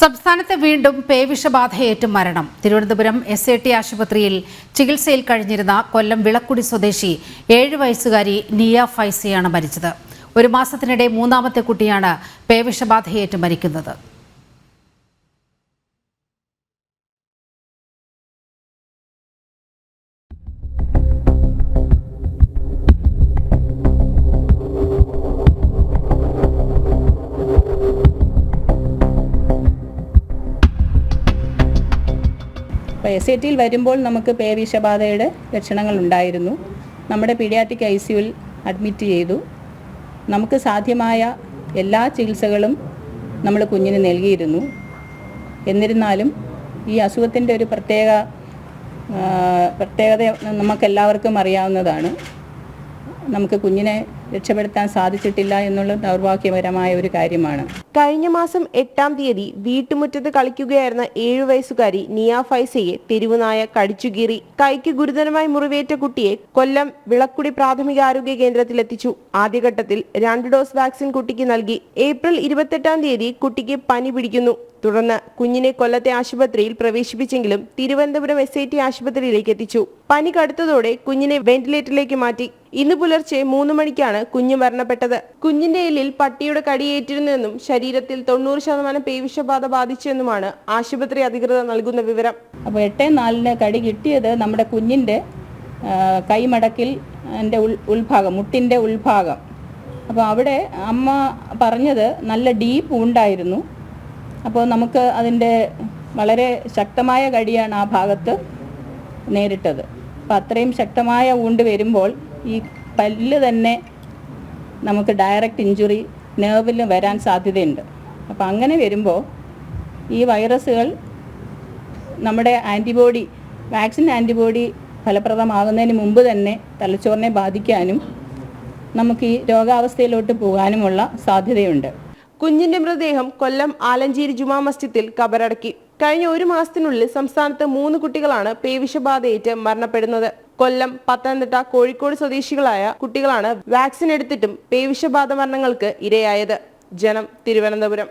സംസ്ഥാനത്ത് വീണ്ടും പേവിഷബാധയേറ്റ് മരണം. തിരുവനന്തപുരം SAT ആശുപത്രിയിൽ ചികിത്സയിൽ കഴിഞ്ഞിരുന്ന കൊല്ലം വിളക്കുടി സ്വദേശി 7 വയസ്സുകാരി നിയ ഫൈസിയാണ് മരിച്ചത്. ഒരു മാസത്തിനിടെ മൂന്നാമത്തെ കുട്ടിയാണ് പേവിഷബാധയേറ്റ് മരിക്കുന്നത്. SATയിൽ വരുമ്പോൾ നമുക്ക് പേവിഷബാധയുടെ ലക്ഷണങ്ങൾ ഉണ്ടായിരുന്നു. നമ്മുടെ പീഡിയാട്രിക് ICUവിൽ അഡ്മിറ്റ് ചെയ്തു. നമുക്ക് സാധ്യമായ എല്ലാ ചികിത്സകളും നമ്മൾ കുഞ്ഞിന് നൽകിയിരുന്നു. എന്നിരുന്നാലും ഈ അസുഖത്തിൻ്റെ ഒരു പ്രത്യേകത നമുക്കെല്ലാവർക്കും അറിയാവുന്നതാണ്. നമുക്ക് കുഞ്ഞിനെ രക്ഷപ്പെടുത്താൻ സാധിച്ചിട്ടില്ല എന്നുള്ള ദൗർഭാഗ്യകരമായ ഒരു കാര്യമാണ്. കഴിഞ്ഞ മാസം 8-ാം തീയതി വീട്ടുമുറ്റത്ത് കളിക്കുകയായിരുന്ന 7 വയസ്സുകാരി നിയ ഫൈസയെ തെരുവുനായ കടിച്ചുകീറി. കൈക്ക് ഗുരുതരമായി മുറിവേറ്റ കുട്ടിയെ കൊല്ലം വിളക്കുടി പ്രാഥമികാരോഗ്യ കേന്ദ്രത്തിലെത്തിച്ചു. ആദ്യഘട്ടത്തിൽ 2 ഡോസ് വാക്സിൻ കുട്ടിക്ക് നൽകി. ഏപ്രിൽ 28-ാം തീയതി കുട്ടിക്ക് പനി പിടിക്കുന്നു. തുടർന്ന് കുഞ്ഞിനെ കൊല്ലത്തെ ആശുപത്രിയിൽ പ്രവേശിപ്പിച്ചെങ്കിലും തിരുവനന്തപുരം SAT ആശുപത്രിയിലേക്ക് എത്തിച്ചു. പനി കടുത്തതോടെ കുഞ്ഞിനെ വെന്റിലേറ്ററിലേക്ക് മാറ്റി. ഇന്ന് പുലർച്ചെ 3 മണിക്കാണ് കുഞ്ഞ് മരണപ്പെട്ടത്. കുഞ്ഞിന്റെ എല്ലിൽ പട്ടിയുടെ കടിയേറ്റിരുന്നെന്നും ശരീരത്തിൽ 90% പേവിഷബാധ ബാധിച്ചെന്നുമാണ് ആശുപത്രി അധികൃതർ നൽകുന്ന വിവരം. അപ്പോൾ 8/4 കടി കിട്ടിയത് നമ്മുടെ കുഞ്ഞിൻ്റെ കൈമടക്കിൽ ഉൾഭാഗം, മുട്ടിൻ്റെ ഉൾഭാഗം. അപ്പോൾ അവിടെ അമ്മ പറഞ്ഞത് നല്ല ഡീപ്പ് ഉണ്ടായിരുന്നു. അപ്പോൾ നമുക്ക് അതിൻ്റെ വളരെ ശക്തമായ കടിയാണ് ആ ഭാഗത്ത് നേരിട്ടത്. അപ്പോൾ അത്രയും ശക്തമായ ഊണ്ട് വരുമ്പോൾ ഈ പല്ല് തന്നെ നമുക്ക് ഡയറക്റ്റ് ഇഞ്ചുറി നെർവിൽ വരാൻ സാധ്യതയുണ്ട്. അപ്പോൾ അങ്ങനെ വരുമ്പോൾ ഈ വൈറസുകൾ നമ്മുടെ വാക്സിൻ ആൻറ്റിബോഡി ഫലപ്രദമാകുന്നതിന് മുമ്പ് തന്നെ തലച്ചോറിനെ ബാധിക്കാനും നമുക്ക് ഈ രോഗാവസ്ഥയിലോട്ട് പോകാനുമുള്ള സാധ്യതയുണ്ട്. കുഞ്ഞിന്റെ മൃതദേഹം കൊല്ലം ആലഞ്ചേരി ജുമാ മസ്ജിദിൽ കബറടക്കി. കഴിഞ്ഞ ഒരു മാസത്തിനുള്ളിൽ സംസ്ഥാനത്ത് 3 കുട്ടികളാണ് പേവിഷബാധയേറ്റ് മരണപ്പെടുന്നത്. കൊല്ലം, പത്തനംതിട്ട, കോഴിക്കോട് സ്വദേശികളായ കുട്ടികളാണ് വാക്സിൻ എടുത്തിട്ടും പേവിഷബാധ മരണങ്ങൾക്ക് ഇരയായത്. ജനം, തിരുവനന്തപുരം.